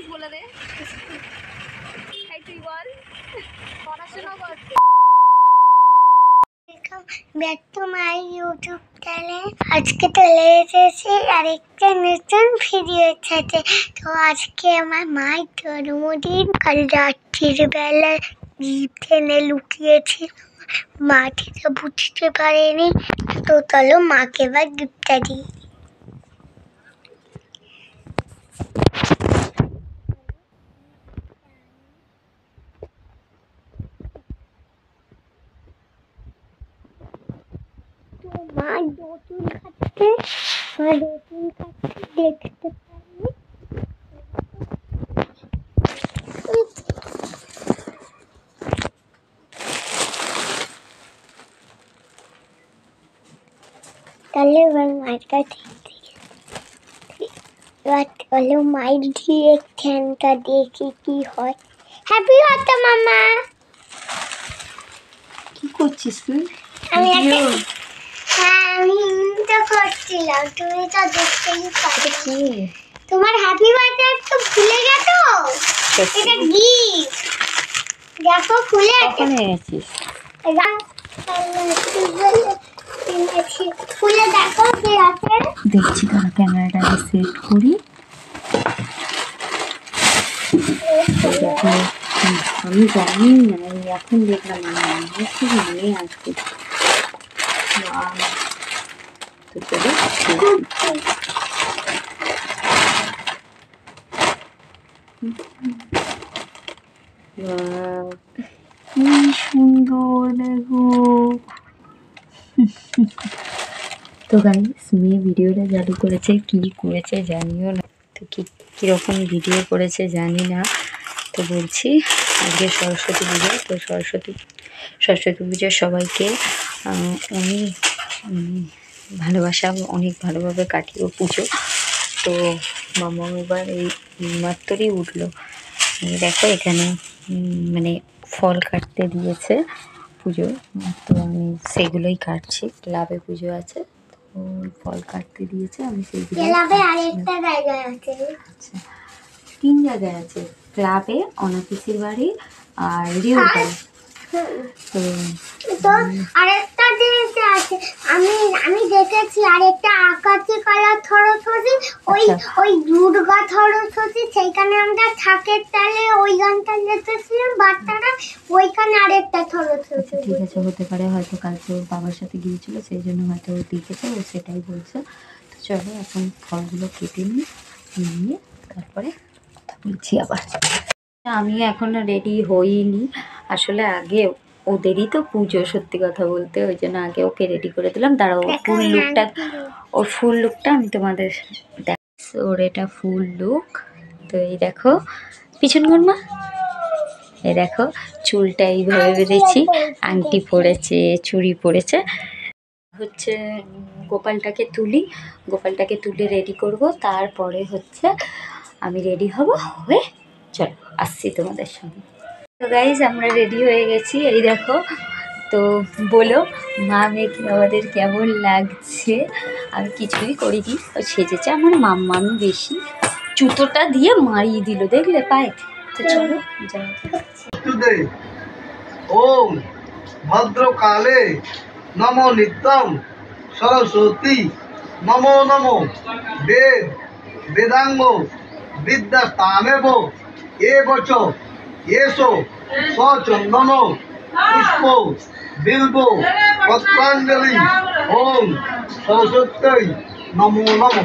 করছিস বলে দে। তুই বল পড়াশোনা করছিস। Back to my YouTube channel. আজকে চলে এসেছি আরেকটা নতুন ভিডিওর সাথে। তো আজকে আমার মায়ের জন্মদিন। কাল রাত্রির বেলা গিফট এনে লুকিয়েছি, মা ঠিক বুঝতে পারেনি। তো চলো মাকে এবার গিফটটা দিই। মা নতুন খাচ্ছে, দেখতে পারি। তাহলে এবার মায়ের কাছে মায়ের দিয়ে ফ্যানটা দেখি কি হয়। হ্যাপি বার্থডে মামা। কি করছিস তুই? আমি তো করছিলাম, তুমি তো দেখতেই পাচ্ছ। কি তোমার হ্যাপি বার্থডে তো ভুলে গেছো? এটা গিফট দেখো, খুলে কখন এনেছিস? খুলে দেখো কি আছে। দেখছি তারা ক্যামেরাটাকে সেট করি। আমি জানি না, এখন দেখলাম খুব মনে আসবে। তো চলো কি সুন্দর দেখো। তো গাইস মেয়ে ভিডিওটা চালু করেছে, কি করেছে জানিও না। তো কীরকম ভিডিও করেছে জানি না। তো বলছি আজকে সরস্বতী পুজো। তো সরস্বতী পুজোর সবাইকে অনেক ভালোবাসা, অনেক ভালোভাবে কাটিও পুজো। তো মামা এবার এই মাত্রই উঠলো। দেখো এখানে মানে ফল কাটতে দিয়েছে পুজো। তো আমি সেগুলোই কাটছি। ক্লাবে পুজো আছে, তো ফল কাটতে দিয়েছে, আমি সেইগুলো। আরেকটা জায়গায় আছে। আচ্ছা, 3 জায়গায় আছে, ক্লাবে, অনাপিসির বাড়ি আর রিউর বাড়ি। তো আরেকটা জিনিস আছে, আমি দেখেছি আরেকটা আকাশি কালার সরস্বতী, ওই দুর্গা সরস্বতী, সেইখানে আমরা থাকের তালে ওই গানটা লিখেছিলাম বাচ্চারা, ওইখানে আরেকটা সরস্বতী। ঠিক আছে, হতে পারে হয়তো কালকে ওর বাবার সাথে গিয়েছিল, সেই জন্য হয়তো ও দেখেছে, ও সেটাই বলছে। তো চলো এখন ফলগুলো কেটে নিয়ে তারপরে কথা বলছি আবার। আমি এখনো রেডি হইনি আসলে, আগে ওদেরই তো পুজো, সত্যি কথা বলতে, ওই জন্য আগে ওকে রেডি করে দিলাম। দাঁড়াও ওর ফুল লুকটা আমি তোমাদের দেখ। ওর এটা ফুল লুক। তো এই দেখো পিছন গন্মা, এই দেখো চুলটা এইভাবে বেঁধেছি, আংটি পরেছে, চুড়ি পরেছে। হচ্ছে গোপালটাকে তুলে রেডি করব, তারপরে হচ্ছে আমি রেডি হয়ে চলো আসছি তোমাদের সঙ্গে। তো গাইজ আমরা রেডি হয়ে গেছি, এই দেখো। তো বলো মা মেয়েকে আমাদের কেমন লাগছে? আমি কিছুই করিনি, সেজেছে আমার মাম্মা। আমি বেশি জুতোটা দিয়ে মারিয়ে দিল, দেখলে পায়ে। তো চলো যাই। ওম ভদ্রকালে নমো নিত্যম সরস্বতী নমো নমো বেদাঙ্গ বিদ্যাস্থানেব এবচ এসো সচন্দন পুষ্প বিল্ব পত্রাঞ্জলি। ওম সরস্বতী নমো নমো।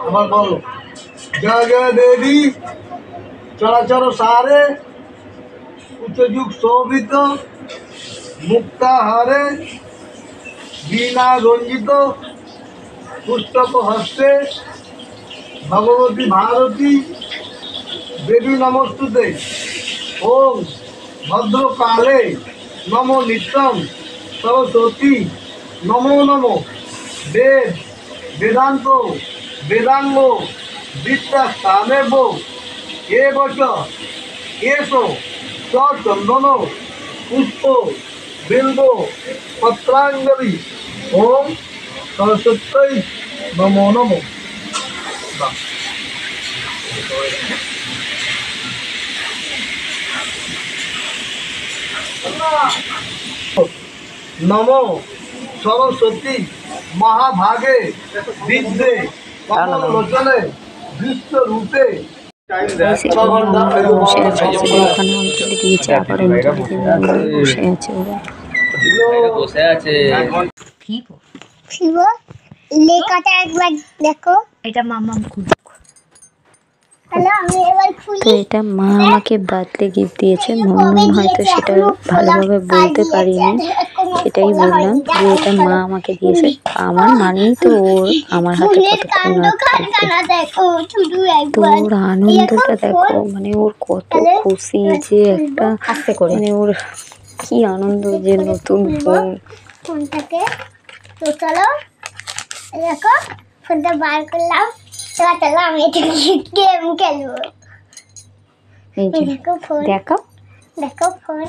আমার বলো জয় জয় দেবী চরাচর সারে উচ্চযুগ শোভিত মুক্তাহারে বীণা রঞ্জিত পুস্তক হস্তে ভগবতী ভারতী দেবী নমস্তুতে। ওম ভদ্রকালে নমো নিত্যম সরস্বতী নমো নমো বেদ বেদান্ত বেদাঙ্গ বিদ্যা স্থানেব এ বচ এসো চন্দন পুষ্প বিল্ব পত্রাঞ্জলি ওম সরস্বতী নমো নমো। বাহ। নমো সরস্বতী মহাভাগে বিদ্যে কমলোচনে বিশ্বরূপে। বসে আছে ওখানে অঞ্জলি দিয়েছে, আবার অঞ্জলি দিয়ে বসে আছে ওরা। কি গো? শিবো লেখাটা একবার দেখো। এটা মামা খুব। হ্যালো, আমি এবার খুলি। তো এটা মা আমাকে বার্থডে গিফট দিয়েছে। মম্মি হয়তো সেটা ভালোভাবে বলতে পারিনি, সেটাই বললাম যে এটা মা আমাকে দিয়েছে। আমার মানেই তো ওর আমার হাতে কতক্ষণ দেখো শুধু তো একবার ওর আনন্দটা দেখো, মানে ওর কত খুশি যে একটা মানে ওর কি আনন্দ যে নতুন ফোন। ফোনটাকে তো চলো দেখো ফোনটা বার করলাম। চলো আমি এটা গেম খেলবো। এই যে দেখো ফোন, দেখো দেখো ফোন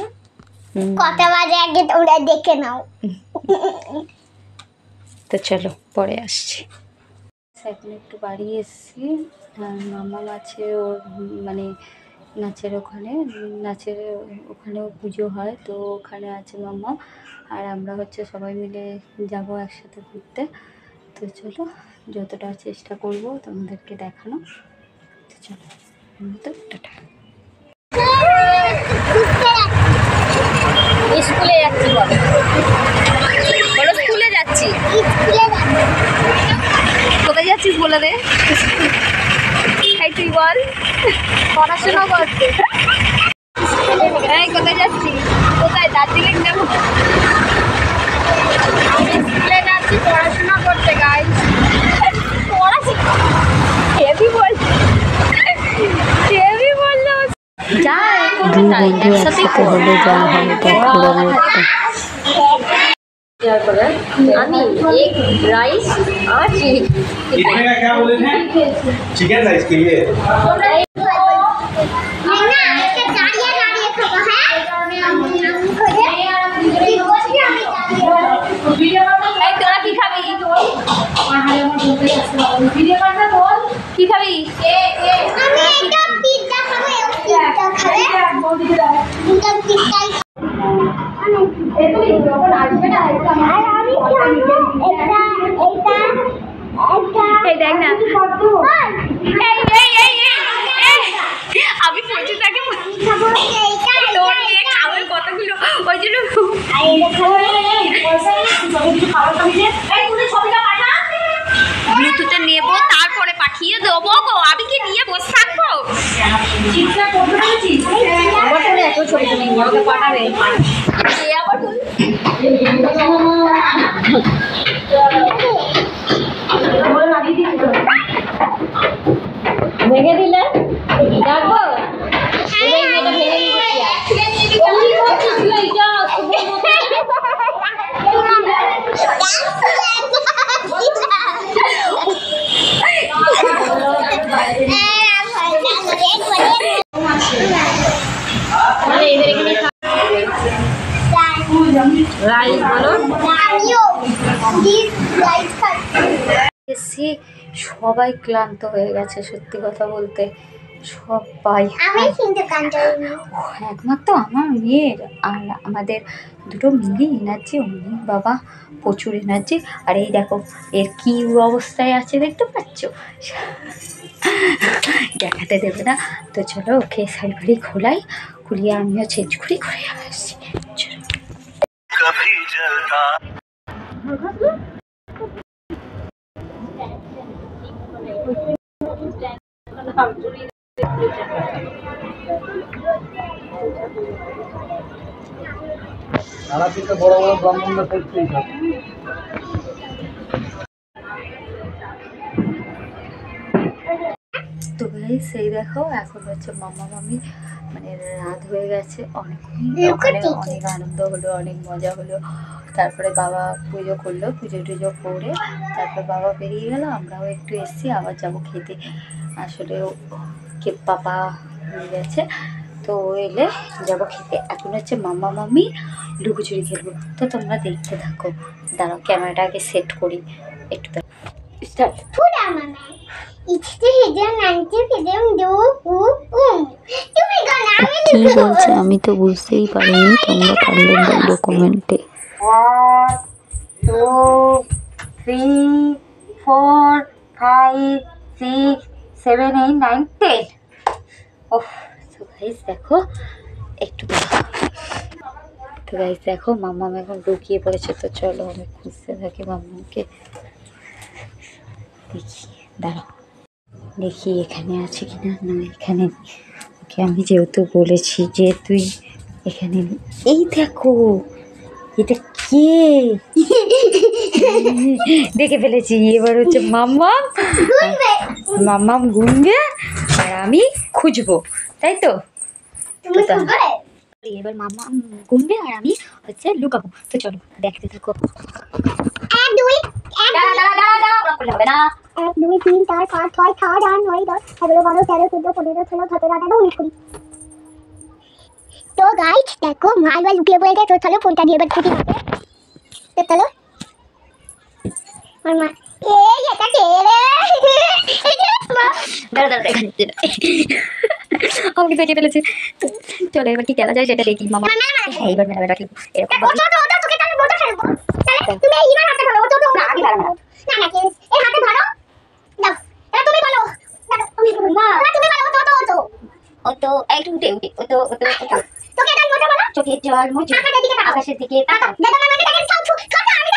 কটা বাজে আগে তোমরা দেখে নাও। তো চলো পরে আসছি। এখন একটু বাড়ি এসছি, মামা আছে ওর মানে নাচের ওখানেও পুজো হয়, তো ওখানে আছে মামা আর আমরা হচ্ছে সবাই মিলে যাব একসাথে ঘুরতে। তো চলো যতটা চেষ্টা করব তোমাদেরকে দেখানো। তো চলো তো টাটা। স্কুলে যাচ্ছি, বলো বলো স্কুলে যাচ্ছি। কোথায় যাচ্ছিস বলে দে। এই তুই বল। পড়াশোনা করতে। এই কোথায় যাচ্ছি? কোথায়? দার্জিলিং যাবো। আমি স্কুলে যাচ্ছি পড়াশোনা করতে গাইস। পড়াশোনা হেভি বলছে, হেভি বললো। যা দুই বন্ধু একসাথে হলে যা হয় দেখো আমি एक राइस और इसमें का क्या बोले थे? चिकन राइस के लिए তোরা কি খাবি? কি খাবি? আমি প্রচুর তাকে খাওয়ার কতগুলো ওই জন্য ব্লুটুথে নেবো তারপরে পাঠিয়ে দেবো গো। আমি কি নিয়ে বসে থাকবো? পাঠাবে ভেঙে দিলে ডাকবো। রাইস বলো। এসে সবাই ক্লান্ত হয়ে গেছে, সত্যি কথা বলতে সবাই। একমাত্র আমার মেয়ের আর আমাদের দুটো মিলি এনার্জি অনেক বাবা, প্রচুর এনার্জি। আর এই দেখো এর কি অবস্থায় আছে দেখতে পাচ্ছ, দেখাতে দেবে না। তো চলো ওকে শাড়ি খোলাই, খুলিয়ে আমিও চেঞ্জ করি, ঘুরে আসছি। চলো তারাপীঠে বড় বড় ব্রাহ্মণরা করতেই থাকে। তো সেই দেখো এখন হচ্ছে মামা মামি মানে রাত হয়ে গেছে, অনেক ওখানে অনেক আনন্দ হলো, অনেক মজা হলো। তারপরে বাবা পুজো করলো, পুজো টুজো করে তারপর বাবা বেরিয়ে গেল, আমরাও একটু এসছি, আবার যাবো খেতে। আসলে কে পাপা হয়ে গেছে, তো এলে যাবো খেতে। এখন হচ্ছে মাম্মা মাম্মি লুকোচুরি খেলবো, তো তোমরা দেখতে থাকো। দাঁড়াও ক্যামেরাটাকে সেট করি একটু। স্টার্ট। কি বলছে আমি তো বুঝতেই পারিনি, তোমরা পারলে বললো কমেন্টে। 1 2 3 4 5 6 7 8 9 10। ওহ, তো গাইস দেখো একটু, তো গাইস দেখো মাম্মাম এখন লুকিয়ে পড়েছে। তো চলো আমি খুঁজতে থাকি মাম্মামকে, দেখি, দাঁড়াও দেখি এখানে আছে কিনা। না এখানে, ওকে আমি যেহেতু বলেছি যে তুই এখানে, এই দেখো এটা কে, দেখে ফেলেছি। এবার হচ্ছে মাম্মাম মাম্মাম গুনবে আর আমি খুঁজবো, তাই তো? এবার মাম্মাম গুনবে আর আমি হচ্ছে লুকাবো। তো চলো দেখতে থাকো। 1 2 হবে না। 1 2 3 4 5 6 7 8 9 10 11 12 13 14 15 16 17 18 19 20। তো গাইস দেখো মাল লুকিয়ে পড়ে গেছে। তো চলো ফোনটা দিয়ে এবার ছুটি হবে। তো চলো আমার মা, এই এটা কে রে? দাঁড়া আমাকে দেখে ফেলেছে। চলো এবার কি খেলা যায় সেটা দেখি। মামা হ্যাঁ এবার মেলাটা খেলবো এরকম ভাবে। তোকে আমি বলতে ফেলবো। তাহলে তুমি এইবার হাতে ধরো। তো না আমি ধরো না না প্লিজ এই হাতে ধরো। দাও এটা তুমি বলো। মা তুমি বলো। তো ও তো একটু উঠে তোকে এটা বলতে বলো। চোখের জল মুছে আকাশের দিকে তাকাও। দাদা মামা দেখেন সব ছোট আমি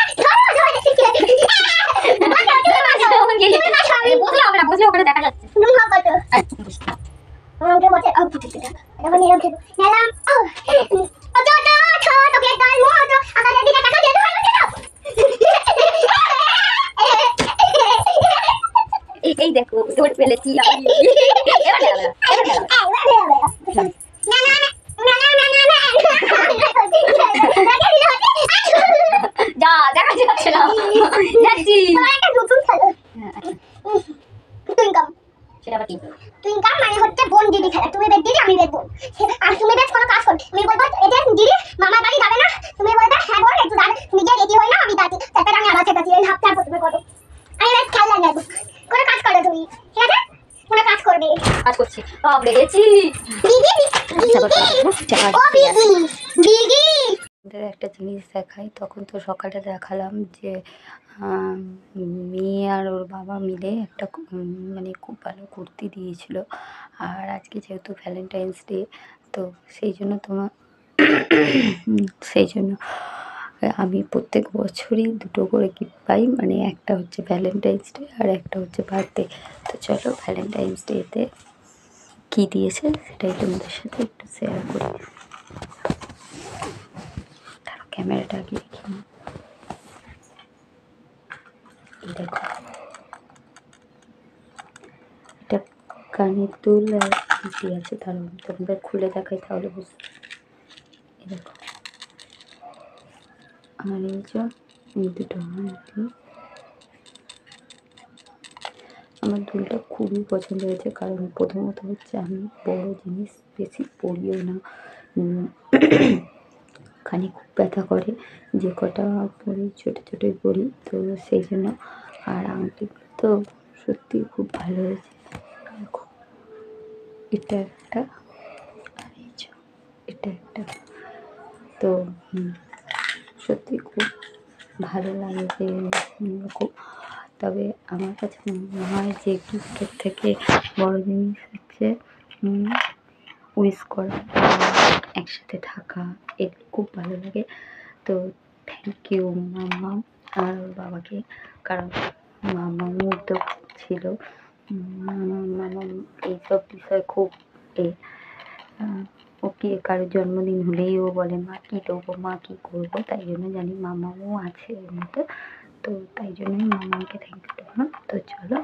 ধরো বুঝলে ওখানে দেখা যাচ্ছে। তুমি ভাব কত আমাকে বলতে আউ ঠিক আছে এটা নিয়ে রাখো নালাম ও তো তোকে ডাল মো তো আকাশের দিকে তাকা দিয়ে ধরো এই দেখো দৌড় ফেলেছি আমি। যা দেখা যাচ্ছে না, যাচ্ছি সেটা আবার কি? টুইঙ্কাম মানে হচ্ছে বোন দিদি খেলা। তুমি বেদ দিদি আমি বেদ বোন। আর তুমি বেদ কোনো কাজ করো। তুমি বলবো এদের দিদি মামার বাড়ি যাবে না। তুমি বলবে হ্যাঁ বোন একটু দাঁড়া তুমি গিয়ে রেডি হই না আমি যাচ্ছি। তারপর আমি আবার সেটা দিয়ে হাফটা করতে করো। আমি বেশ খেলা যাবো। কোনো কাজ করো তুমি ঠিক আছে? কোনো কাজ করবে। কাজ করছি সব লেগেছি। দিদি ও দিদি দিদি একটা জিনিস দেখাই। তখন তো সকালে দেখালাম যে মেয়ে আর ওর বাবা মিলে একটা মানে খুব ভালো কুর্তি দিয়েছিল। আর আজকে যেহেতু ভ্যালেন্টাইন্স ডে, তো সেই জন্য আমি প্রত্যেক বছরই দুটো করে গিফট পাই, মানে একটা হচ্ছে ভ্যালেন্টাইন্স ডে আর একটা হচ্ছে বার্থডে। তো চলো ভ্যালেন্টাইন্স ডেতে কী দিয়েছে সেটাই তোমাদের সাথে একটু শেয়ার করি। ক্যামেরাটা আগে দেখি। দেখো এটা কানের দুল আর কি আছে, তাহলে তোমাদের খুলে দেখাই তাহলে বুঝতে। দেখো আর এই যে এই দুটো আমার দুলটা খুবই পছন্দ হয়েছে, কারণ প্রথমত হচ্ছে আমি বড় জিনিস বেশি পরিও না, কানে খুব ব্যথা করে যে কটা পরি, ছোটো ছোটোই পরি, তো সেই জন্য। আর আংটি তো সত্যি খুব ভালো হয়েছে। দেখো এটা একটা আর এটা একটা, তো সত্যি খুব ভালো লাগে যে খুব। তবে আমার কাছে মনে হয় যে গিফটের থেকে বড় জিনিস হচ্ছে উইশ করা, একসাথে থাকা, এগুলো খুব ভালো লাগে। তো থ্যাংক ইউ মাম্মাম আর বাবাকে, কারণ মাম্মামও তো ছিল। মাম্মাম এইসব বিষয় খুব ওকে কারোর জন্মদিন হলেই ও বলে মা কী দেবো, মা কী করবো, তাই জন্য জানি মাম্মামও আছে এর মতো। তো তাই জন্যই মাম্মামকে থ্যাংক ইউ। তো চলো